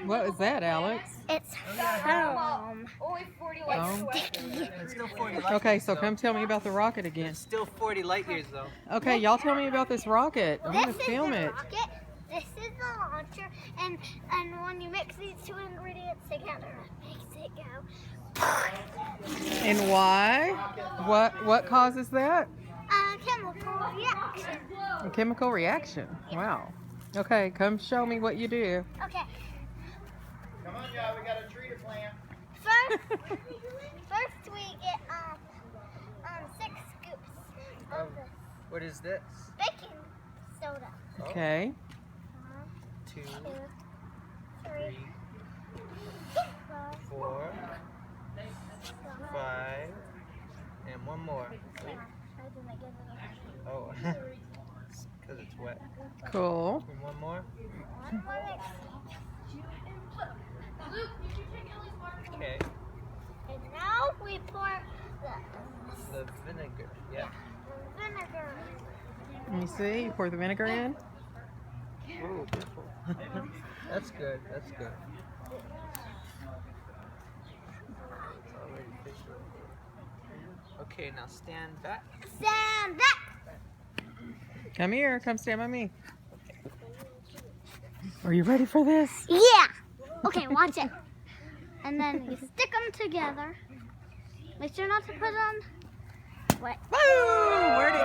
What is that, Alex? It's foam. Only 40 Foam? It's still 40 light Okay, years, so though. come tell me about the rocket again. It's still 40 light years though. Okay, y'all tell me about this rocket. I want This to is film the it. rocket. This is the launcher, and when you mix these two ingredients together, it makes it go. And why? What causes that? Chemical reaction. A chemical reaction. Wow. Okay, come show me what you do. Okay. Come on, y'all. We got a tree to plant. First we get 6 scoops of this What is this? baking soda. Okay. 2, 3, 4, 5, and one more. Oh, because it's wet. Cool. And one more. Okay. And now we pour The vinegar. Yeah. the vinegar. Let me see. You pour the vinegar in. Ooh, beautiful. That's good. That's good. It's already fishy. Okay, now stand back. Stand back. Come here. Come stand by me. Are you ready for this? Yeah. Okay, watch it. And then you stick them together. Make sure not to put them. Wait. Woo! Where'd it